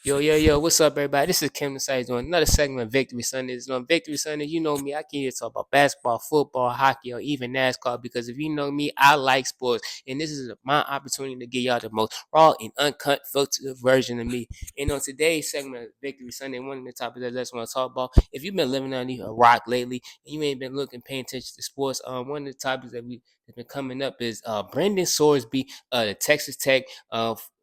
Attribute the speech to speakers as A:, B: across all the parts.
A: Yo, what's up, everybody? This is Kim Desai doing another segment of Victory Sundays. On Victory Sundays, you know me, I can either talk about basketball, football, hockey, or even NASCAR because if you know me, I like sports. And this is my opportunity to give y'all the most raw and uncut filtered version of me. And on today's segment of Victory Sunday, one of the topics that I just want to talk about, if you've been living under a rock lately and you ain't been paying attention to sports, one of the topics that's been coming up is Brendan Sorsby, the Texas Tech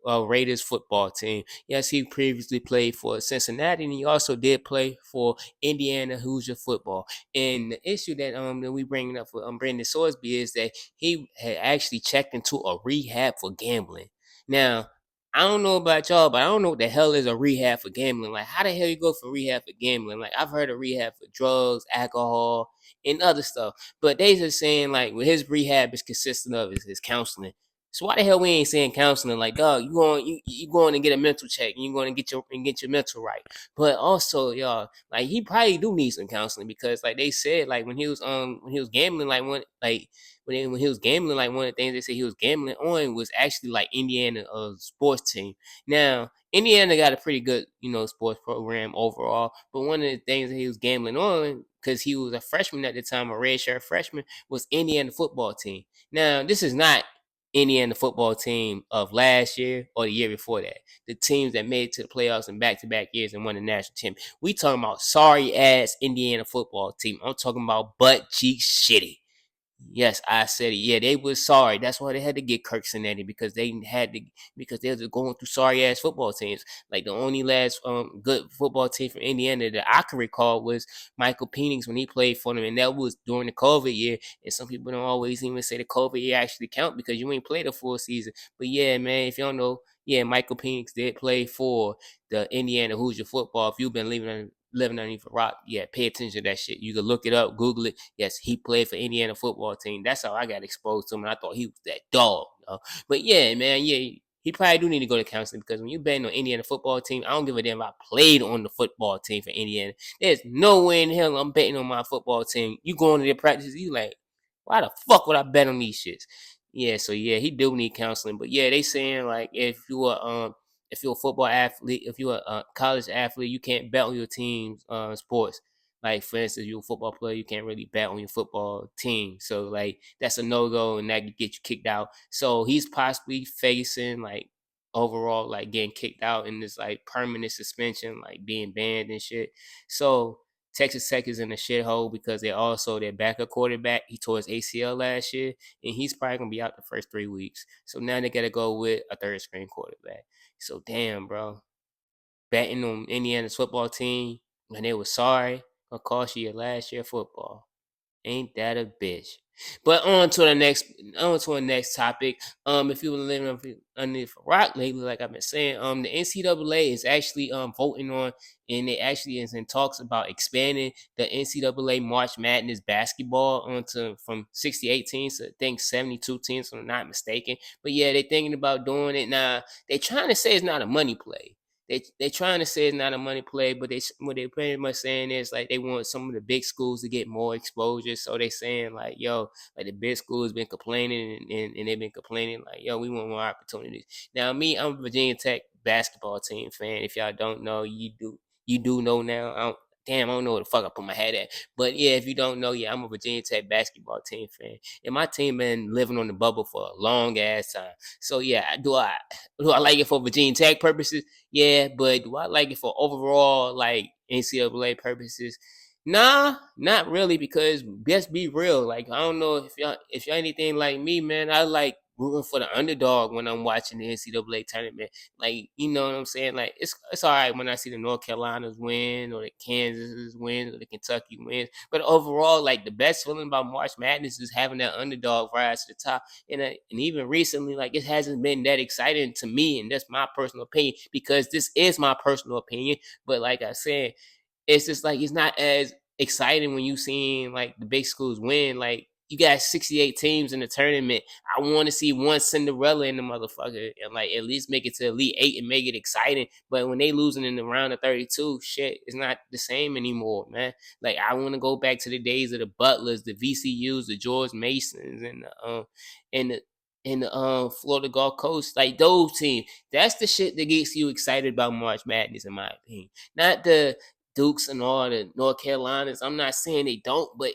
A: Raiders football team. Yes, he previously played for Cincinnati, and he also did play for Indiana Hoosier football. And the issue that we bringing up for Brendan Sorsby is that he had actually checked into a rehab for gambling. Now, I don't know about y'all, but I don't know what the hell is a rehab for gambling. Like, how the hell you go for rehab for gambling? Like, I've heard of rehab for drugs, alcohol, and other stuff, but they just saying like what his rehab is consistent of is his counseling. So why the hell we ain't saying counseling? Like, dog, you going to get a mental check, and you going to get your mental right. But also, y'all, like he probably do need some counseling because, like they said, like when he was gambling, when he was gambling, like one of the things they said he was gambling on was actually like Indiana sports team. Now Indiana got a pretty good sports program overall, but one of the things that he was gambling on because he was a freshman at the time, a redshirt freshman, was Indiana football team. Now this is not Indiana football team of last year or the year before that. The teams that made it to the playoffs in back-to-back years and won the national championship. We talking about sorry ass Indiana football team. I'm talking about butt cheek shitty. Yes, I said it. Yeah, they was sorry. That's why they had to get Kirk Cincinnati because they was going through sorry ass football teams. Like the only last good football team from Indiana that I can recall was Michael Penix when he played for them, and that was during the COVID year. And some people don't always even say the COVID year actually count because you ain't played a full season. But yeah, man, if you don't know, yeah, Michael Penix did play for the Indiana Hoosier football. If you've been living underneath a rock, yeah, pay attention to that shit. You can look it up, Google it. Yes, he played for Indiana football team. That's how I got exposed to him, and I thought he was that dog. But yeah, man, yeah, he probably do need to go to counseling because when you betting on Indiana football team, I don't give a damn if I played on the football team for Indiana. There's no way in hell I'm betting on my football team. You going to their practices, you like, why the fuck would I bet on these shits? Yeah, so yeah, he do need counseling. But yeah, they saying like if you're a football athlete, if you're a college athlete, you can't bet on your team's sports. Like for instance, you're a football player, you can't really bet on your football team. So like that's a no go, and that could get you kicked out. So he's possibly facing like overall like getting kicked out in this like permanent suspension, like being banned and shit. So Texas Tech is in a shithole because they're also their backup quarterback. He tore his ACL last year, and he's probably gonna be out the first 3 weeks. So now they gotta go with a third string quarterback. So damn, bro, betting on Indiana's football team when they was sorry gonna cost you your last year of football. Ain't that a bitch? But on to the next topic. If you were living underneath a rock lately, like I've been saying, the NCAA is actually voting on, and it actually is in talks about expanding the NCAA March Madness basketball onto from 68 teams to I think 72 teams, if I'm not mistaken. But yeah, they're thinking about doing it now. They're trying to say it's not a money play. They trying to say it's not a money play, but what they pretty much saying is like they want some of the big schools to get more exposure. So they saying like, yo, like the big schools been complaining and they've been complaining like, yo, we want more opportunities. Now me, I'm a Virginia Tech basketball team fan. If y'all don't know, you do know now. Damn, I don't know what the fuck I put my head at. But yeah, if you don't know, yeah, I'm a Virginia Tech basketball team fan. And my team been living on the bubble for a long ass time. So yeah, do I like it for Virginia Tech purposes? Yeah, but do I like it for overall like NCAA purposes? Nah, not really. Because let's be real. Like I don't know if y'all anything like me, man. I like rooting for the underdog when I'm watching the NCAA tournament. Like you know what I'm saying? Like it's all right when I see the North Carolinas win or the Kansas win or the Kentucky wins. But overall, like the best feeling about March Madness is having that underdog rise to the top. And even recently, like it hasn't been that exciting to me, and that's my personal opinion because this is my personal opinion. But like I said, it's just like it's not as exciting when you seeing like the big schools win. Like you got 68 teams in the tournament. I want to see one Cinderella in the motherfucker and like at least make it to Elite Eight and make it exciting. But when they losing in the round of 32, shit, it's not the same anymore, man. Like I want to go back to the days of the Butlers, the VCUs, the George Masons, and the and the Florida Gulf Coast, like those teams. That's the shit that gets you excited about March Madness, in my opinion. Not the Dukes and all the North Carolinas. I'm not saying they don't, but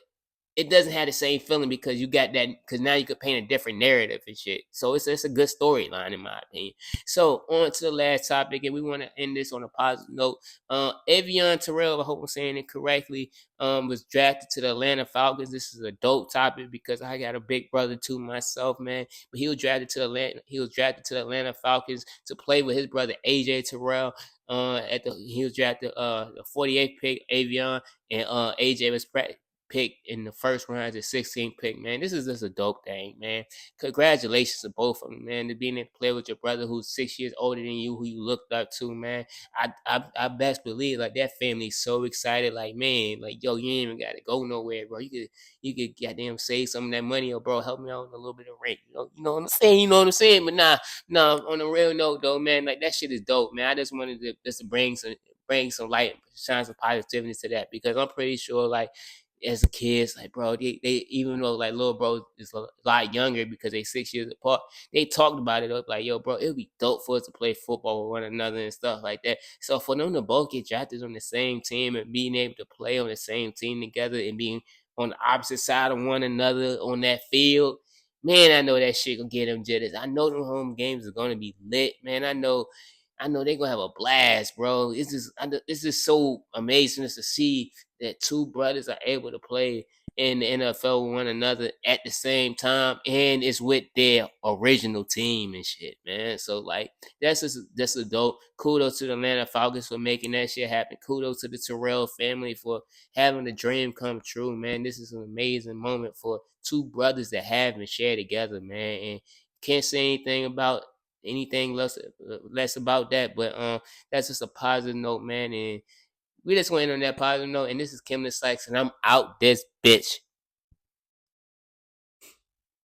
A: it doesn't have the same feeling because you got that, because now you could paint a different narrative and shit. So it's a good storyline in my opinion. So on to the last topic, and we want to end this on a positive note. Avion Terrell, I hope I'm saying it correctly, was drafted to the Atlanta Falcons. This is a dope topic because I got a big brother too myself, man. But he was drafted to Atlanta. He was drafted to the Atlanta Falcons to play with his brother AJ Terrell. He was drafted the 48th pick, Avion, and AJ was picked in the first round as a 16th pick, man. This is just a dope thing, man. Congratulations to both of them, man. To being able to play with your brother who's 6 years older than you, who you looked up to, man. I best believe like that family's so excited, like man, like yo, you ain't even gotta go nowhere, bro. You could goddamn save some of that money, or bro, help me out with a little bit of rent. You know what I'm saying? You know what I'm saying? But nah, on a real note though, man, like that shit is dope, man. I just wanted to just bring some light, shine some positivity to that because I'm pretty sure like as a kids, like bro, they even though like little bro is a lot younger because they 6 years apart, they talked about it up like, yo, bro, it would be dope for us to play football with one another and stuff like that. So for them to both get drafted on the same team and being able to play on the same team together and being on the opposite side of one another on that field, man, I know that shit gonna get them jealous. I know them home games are gonna be lit, man. I know they're gonna have a blast, bro. It's just so amazing just to see that two brothers are able to play in the NFL with one another at the same time, and it's with their original team and shit, man. So like that's a dope. Kudos to the Atlanta Falcons for making that shit happen. Kudos to the Terrell family for having the dream come true, man. This is an amazing moment for two brothers that have and share together, man. And can't say anything less about that, but that's just a positive note, man. And we just went on that positive note. And this is Kimley Sykes, and I'm out this bitch.